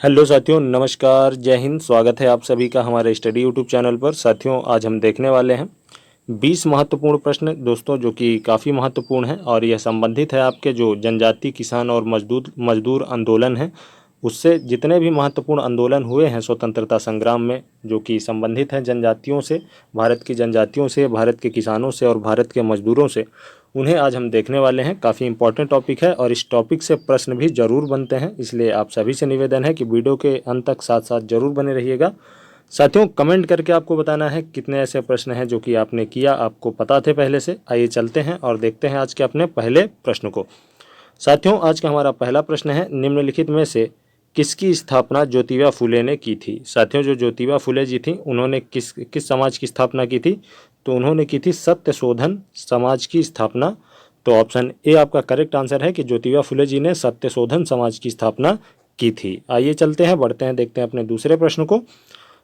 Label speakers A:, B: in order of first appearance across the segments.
A: Hello साथियों, नमस्कार, जय हिंद। स्वागत है आप सभी का हमारे स्टडी यूट्यूब चैनल पर। साथियों, आज हम देखने वाले हैं 20 महत्वपूर्ण प्रश्न दोस्तों, जो कि काफ़ी महत्वपूर्ण है और यह संबंधित है आपके जो जनजाति किसान और मजदूर आंदोलन है उससे। जितने भी महत्वपूर्ण आंदोलन हुए हैं स्वतंत्रता संग्राम में, जो कि संबंधित हैं जनजातियों से, भारत की जनजातियों से, भारत के किसानों से और भारत के मजदूरों से, उन्हें आज हम देखने वाले हैं। काफ़ी इंपॉर्टेंट टॉपिक है और इस टॉपिक से प्रश्न भी ज़रूर बनते हैं, इसलिए आप सभी से निवेदन है कि वीडियो के अंत तक साथ साथ ज़रूर बने रहिएगा। साथियों, कमेंट करके आपको बताना है कितने ऐसे प्रश्न हैं जो कि आपने किया, आपको पता थे पहले से। आइए चलते हैं और देखते हैं आज के अपने पहले प्रश्न को। साथियों, आज का हमारा पहला प्रश्न है, निम्नलिखित में से किसकी स्थापना ज्योतिबा फुले ने की थी। साथियों, जो ज्योतिबा फुले जी थी उन्होंने किस समाज की स्थापना की थी, तो उन्होंने की थी सत्यशोधन समाज की स्थापना। तो ऑप्शन ए आपका करेक्ट आंसर है कि ज्योतिबा फुले जी ने सत्यशोधन समाज की स्थापना की थी। आइए चलते हैं, बढ़ते हैं, देखते हैं अपने दूसरे प्रश्न को।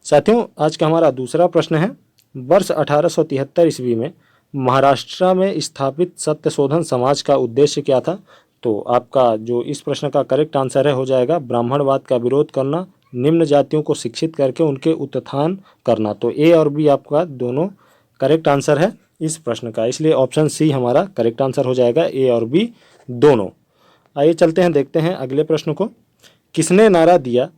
A: साथियों, आज का हमारा दूसरा प्रश्न है, वर्ष 1873 ईस्वी में महाराष्ट्र में स्थापित सत्यशोधन समाज का उद्देश्य क्या था। तो आपका जो इस प्रश्न का करेक्ट आंसर है हो जाएगा ब्राह्मणवाद का विरोध करना, निम्न जातियों को शिक्षित करके उनके उत्थान करना। तो ए और बी आपका दोनों करेक्ट आंसर है इस प्रश्न का, इसलिए ऑप्शन सी हमारा करेक्ट आंसर हो जाएगा, ए और बी दोनों। आइए चलते हैं, देखते हैं अगले प्रश्न को। किसने नारा दिया,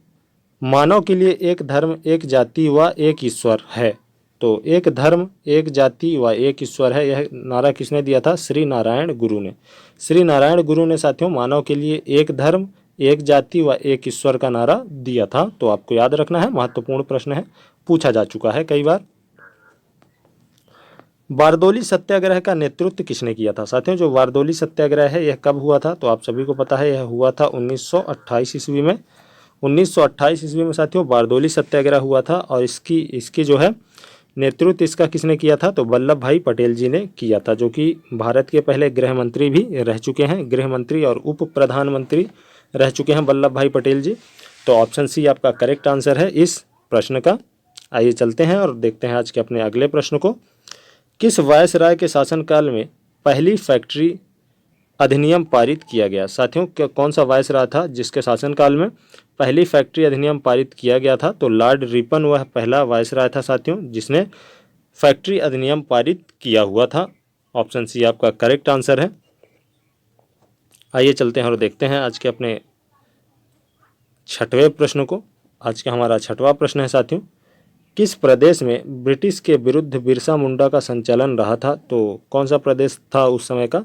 A: मानव के लिए एक धर्म एक जाति व एक ईश्वर है। तो एक धर्म एक जाति व एक ईश्वर है, यह नारा किसने दिया था, श्री नारायण गुरु ने। श्री नारायण गुरु ने साथियों मानव के लिए एक धर्म एक जाति व एक ईश्वर का नारा दिया था। तो आपको याद रखना है, महत्वपूर्ण प्रश्न है, पूछा जा चुका है कई बार। बारदोली सत्याग्रह का नेतृत्व किसने किया था। साथियों, जो बारदोली सत्याग्रह है यह कब हुआ था, तो आप सभी को पता है यह हुआ था 1928 ईस्वी में। 1928 ईस्वी में साथियों बारदोली सत्याग्रह हुआ था और इसकी जो है नेतृत्व इसका किसने किया था, तो वल्लभ भाई पटेल जी ने किया था, जो कि भारत के पहले गृह मंत्री भी रह चुके हैं, गृह मंत्री और उप प्रधानमंत्री रह चुके हैं वल्लभ भाई पटेल जी। तो ऑप्शन सी आपका करेक्ट आंसर है इस प्रश्न का। आइए चलते हैं और देखते हैं आज के अपने अगले प्रश्न को। किस वायसराय के शासनकाल में पहली फैक्ट्री अधिनियम पारित किया गया। साथियों, कौन सा वायसराय था जिसके शासनकाल में पहली फैक्ट्री अधिनियम पारित किया गया था, तो लॉर्ड रिपन वह पहला वायसराय था साथियों जिसने फैक्ट्री अधिनियम पारित किया हुआ था। ऑप्शन सी आपका करेक्ट आंसर है। आइए चलते हैं और देखते हैं आज के अपने छठवें प्रश्न को। आज का हमारा छठवां प्रश्न है साथियों, किस प्रदेश में ब्रिटिश के विरुद्ध बिरसा मुंडा का संचालन रहा था। तो कौन सा प्रदेश था उस समय का,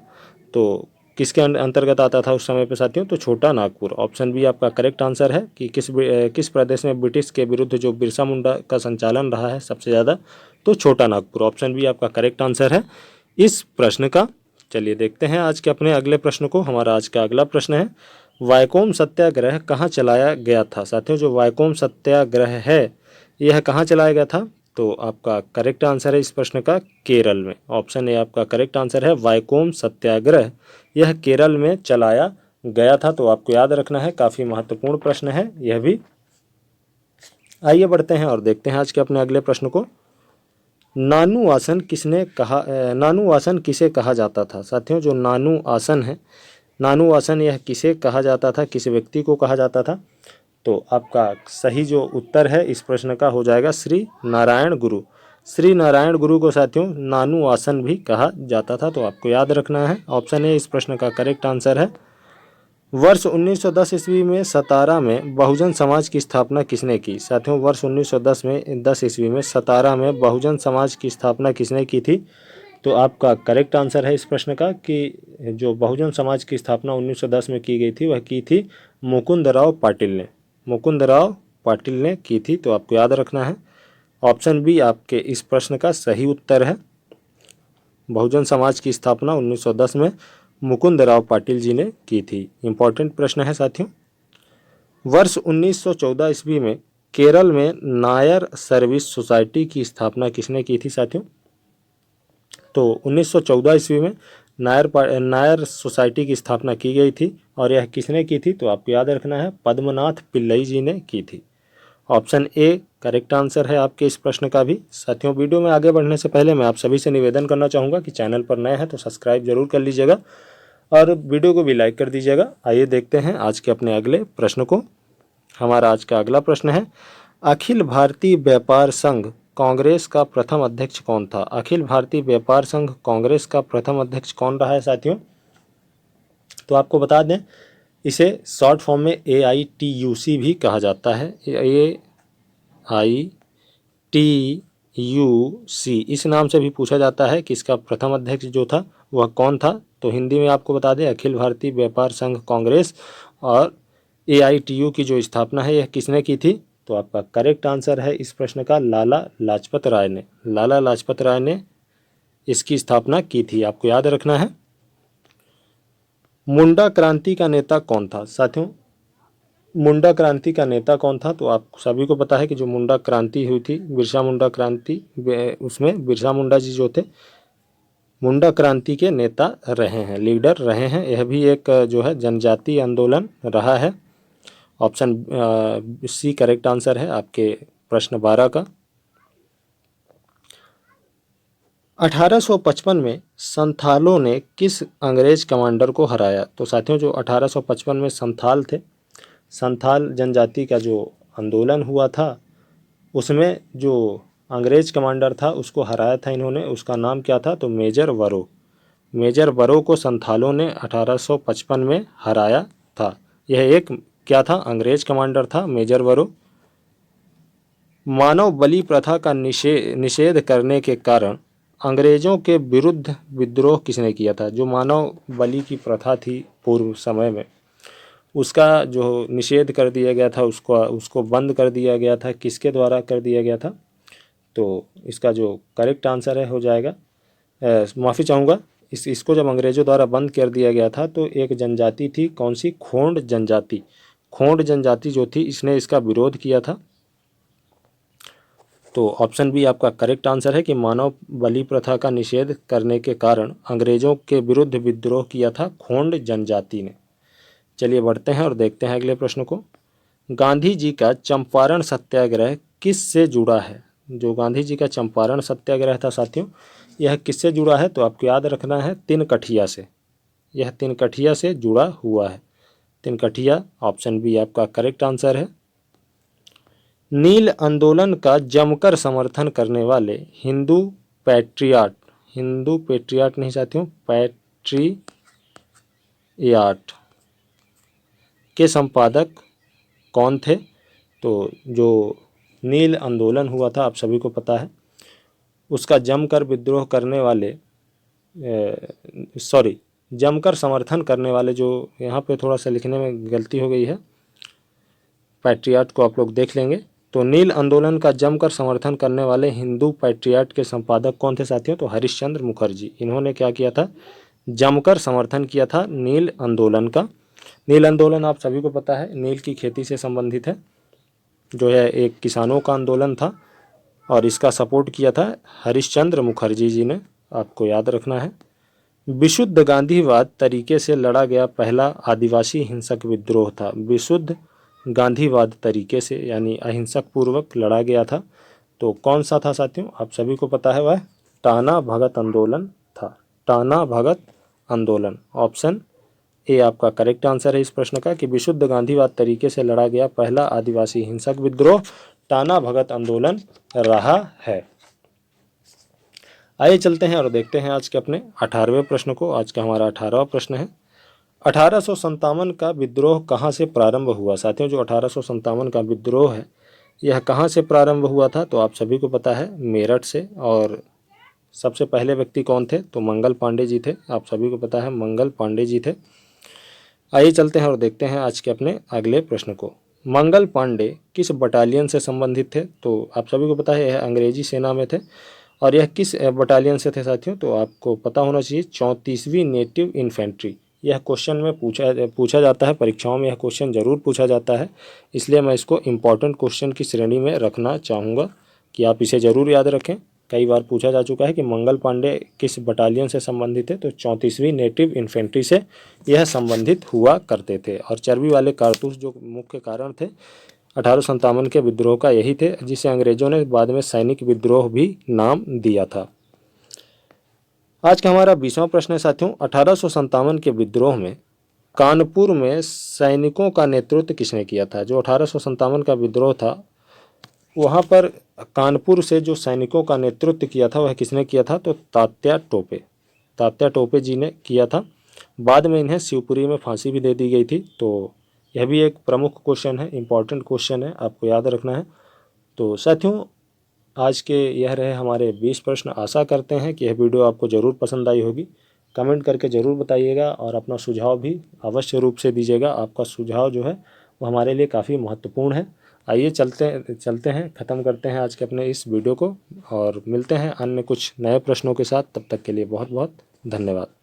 A: तो किसके अंतर्गत आता था उस समय पे साथियों, तो छोटा नागपुर। ऑप्शन बी आपका करेक्ट आंसर है कि किस प्रदेश में ब्रिटिश के विरुद्ध जो बिरसा मुंडा का संचालन रहा है सबसे ज़्यादा, तो छोटा नागपुर। ऑप्शन बी आपका करेक्ट आंसर है इस प्रश्न का। चलिए देखते हैं आज के अपने अगले प्रश्न को। हमारा आज का अगला प्रश्न है, वायकोम सत्याग्रह कहाँ चलाया गया था। साथियों, जो वायकोम सत्याग्रह है यह कहाँ चलाया गया था, तो आपका करेक्ट आंसर है इस प्रश्न का केरल में। ऑप्शन ए आपका करेक्ट आंसर है, वायकोम सत्याग्रह यह केरल में चलाया गया था। तो आपको याद रखना है, काफ़ी महत्वपूर्ण प्रश्न है यह भी। आइए बढ़ते हैं और देखते हैं आज के अपने अगले प्रश्न को। नानू आसन नानू आसन किसे कहा जाता था। साथियों, जो नानू आसन है, नानू आसन यह किसे कहा जाता था, किस व्यक्ति को कहा जाता था, तो आपका सही जो उत्तर है इस प्रश्न का हो जाएगा श्री नारायण गुरु। श्री नारायण गुरु को साथियों नानू आसन भी कहा जाता था। तो आपको याद रखना है, ऑप्शन ए इस प्रश्न का करेक्ट आंसर है। वर्ष 1910 ईस्वी में सतारा में बहुजन समाज की स्थापना किसने की। साथियों, वर्ष 1910 ईस्वी में सतारा में बहुजन समाज की स्थापना किसने की थी, तो आपका करेक्ट आंसर है इस प्रश्न का कि जो बहुजन समाज की स्थापना 1910 में की गई थी वह की थी मुकुंदराव पाटिल ने। मुकुंदराव पाटिल ने की थी। तो आपको याद रखना है, ऑप्शन बी आपके इस प्रश्न का सही उत्तर है। बहुजन समाज की स्थापना 1910 में मुकुंदराव पाटिल जी ने की थी। इंपॉर्टेंट प्रश्न है साथियों। वर्ष 1914 ईस्वी में केरल में नायर सर्विस सोसाइटी की स्थापना किसने की थी साथियों, तो 1914 ईस्वी में नायर सोसाइटी की स्थापना की गई थी और यह किसने की थी, तो आपको याद रखना है पद्मनाथ पिल्लई जी ने की थी। ऑप्शन ए करेक्ट आंसर है आपके इस प्रश्न का भी। साथियों, वीडियो में आगे बढ़ने से पहले मैं आप सभी से निवेदन करना चाहूँगा कि चैनल पर नए हैं तो सब्सक्राइब जरूर कर लीजिएगा और वीडियो को भी लाइक कर दीजिएगा। आइए देखते हैं आज के अपने अगले प्रश्न को। हमारा आज का अगला प्रश्न है, अखिल भारतीय व्यापार संघ कांग्रेस का प्रथम अध्यक्ष कौन था? अखिल भारतीय व्यापार संघ कांग्रेस का प्रथम अध्यक्ष कौन रहा है साथियों? तो आपको बता दें, इसे शॉर्ट फॉर्म में AITUC भी कहा जाता है। AITUC इस नाम से भी पूछा जाता है कि इसका प्रथम अध्यक्ष जो था वह कौन था। तो हिंदी में आपको बता दें, अखिल भारतीय व्यापार संघ कांग्रेस और AITU की जो स्थापना है यह किसने की थी? तो आपका करेक्ट आंसर है इस प्रश्न का लाला लाजपत राय ने। लाला लाजपत राय ने इसकी स्थापना की थी, आपको याद रखना है। मुंडा क्रांति का नेता कौन था साथियों? मुंडा क्रांति का नेता कौन था? तो आप सभी को पता है कि जो मुंडा क्रांति हुई थी, बिरसा मुंडा क्रांति, उसमें बिरसा मुंडा जी जो थे मुंडा क्रांति के नेता रहे हैं, लीडर रहे हैं। यह भी एक जो है जनजातीय आंदोलन रहा है। ऑप्शन C करेक्ट आंसर है आपके प्रश्न 12 का। 1855 में संथालों ने किस अंग्रेज कमांडर को हराया? तो साथियों, जो 1855 में संथाल थे, संथाल जनजाति का जो आंदोलन हुआ था, उसमें जो अंग्रेज कमांडर था उसको हराया था इन्होंने। उसका नाम क्या था? तो मेजर वरो। मेजर वरो को संथालों ने 1855 में हराया था। यह एक क्या था? अंग्रेज कमांडर था, मेजर वरो। मानव बलि प्रथा का निषेध करने के कारण अंग्रेजों के विरुद्ध विद्रोह किसने किया था? जो मानव बलि की प्रथा थी पूर्व समय में, उसका जो निषेध कर दिया गया था, उसको बंद कर दिया गया था, किसके द्वारा कर दिया गया था? तो इसका जो करेक्ट आंसर है हो जाएगा, माफ़ी चाहूँगा, इसको जब अंग्रेज़ों द्वारा बंद कर दिया गया था तो एक जनजाति थी, कौन सी? खोंड जनजाति। खोंड जनजाति जो थी, इसने इसका विरोध किया था। तो ऑप्शन बी आपका करेक्ट आंसर है कि मानव बलि प्रथा का निषेध करने के कारण अंग्रेज़ों के विरुद्ध विद्रोह किया था खोंड जनजाति ने। चलिए बढ़ते हैं और देखते हैं अगले प्रश्न को। गांधी जी का चंपारण सत्याग्रह किस से जुड़ा है? जो गांधी जी का चंपारण सत्याग्रह था साथियों, यह किससे जुड़ा है? तो आपको याद रखना है, तिनकठिया से। यह तिनकठिया से जुड़ा हुआ है। तिनकठिया, ऑप्शन बी आपका करेक्ट आंसर है। नील आंदोलन का जमकर समर्थन करने वाले हिंदू पैट्रियाट नहीं साथियों, पैट्रियाट के संपादक कौन थे? तो जो नील आंदोलन हुआ था, आप सभी को पता है, उसका जमकर विद्रोह करने वाले जमकर समर्थन करने वाले, जो यहाँ पे थोड़ा सा लिखने में गलती हो गई है, पैट्रियाट को आप लोग देख लेंगे। तो नील आंदोलन का जमकर समर्थन करने वाले हिंदू पैट्रियाट के संपादक कौन थे साथियों? तो हरिश्चंद्र मुखर्जी। इन्होंने क्या किया था? जमकर समर्थन किया था नील आंदोलन का। नील आंदोलन आप सभी को पता है, नील की खेती से संबंधित है, जो है एक किसानों का आंदोलन था और इसका सपोर्ट किया था हरिश्चंद्र मुखर्जी जी ने, आपको याद रखना है। विशुद्ध गांधीवाद तरीके से लड़ा गया पहला आदिवासी हिंसक विद्रोह था। विशुद्ध गांधीवाद तरीके से यानी अहिंसक पूर्वक लड़ा गया था। तो कौन सा था साथियों? आप सभी को पता है, वह टाना भगत आंदोलन था। टाना भगत आंदोलन, ऑप्शन ए आपका करेक्ट आंसर है इस प्रश्न का, कि विशुद्ध गांधीवाद तरीके से लड़ा गया पहला आदिवासी हिंसक विद्रोह टाना भगत आंदोलन रहा है। आइए चलते हैं और देखते हैं आज के अपने 18वें प्रश्न को। आज का हमारा 18वां प्रश्न है, 1857 का विद्रोह कहाँ से प्रारंभ हुआ? साथियों, जो 1857 का विद्रोह है यह कहाँ से प्रारंभ हुआ था? तो आप सभी को पता है, मेरठ से। और सबसे पहले व्यक्ति कौन थे? तो मंगल पांडे जी थे। आप सभी को पता है, मंगल पांडे जी थे। आइए चलते हैं और देखते हैं आज के अपने अगले प्रश्न को। मंगल पांडे किस बटालियन से संबंधित थे? तो आप सभी को पता है, यह अंग्रेजी सेना में थे। और यह किस बटालियन से थे साथियों? तो आपको पता होना चाहिए, 34वीं नेटिव इन्फेंट्री। यह क्वेश्चन में पूछा जाता है, परीक्षाओं में यह क्वेश्चन ज़रूर पूछा जाता है, इसलिए मैं इसको इम्पॉर्टेंट क्वेश्चन की श्रेणी में रखना चाहूँगा कि आप इसे ज़रूर याद रखें। कई बार पूछा जा चुका है कि मंगल पांडे किस बटालियन से संबंधित है, तो 34वीं नेटिव इन्फेंट्री से यह संबंधित हुआ करते थे। और चर्बी वाले कारतूस जो मुख्य कारण थे 1857 के विद्रोह का यही थे, जिसे अंग्रेजों ने बाद में सैनिक विद्रोह भी नाम दिया था। आज का हमारा 20वां प्रश्न है साथियों, 1857 के विद्रोह में कानपुर में सैनिकों का नेतृत्व किसने किया था? जो 1857 का विद्रोह था, वहाँ पर कानपुर से जो सैनिकों का नेतृत्व किया था वह किसने किया था? तो तात्या टोपे, तात्या टोपे जी ने किया था। बाद में इन्हें शिवपुरी में फांसी भी दे दी गई थी। तो यह भी एक प्रमुख क्वेश्चन है, इम्पॉर्टेंट क्वेश्चन है, आपको याद रखना है। तो साथियों, आज के यह रहे हमारे 20 प्रश्न। आशा करते हैं कि यह वीडियो आपको ज़रूर पसंद आई होगी। कमेंट करके ज़रूर बताइएगा और अपना सुझाव भी अवश्य रूप से दीजिएगा। आपका सुझाव जो है वो हमारे लिए काफ़ी महत्वपूर्ण है। आइए चलते हैं, ख़त्म करते हैं आज के अपने इस वीडियो को और मिलते हैं अन्य कुछ नए प्रश्नों के साथ। तब तक के लिए बहुत बहुत धन्यवाद।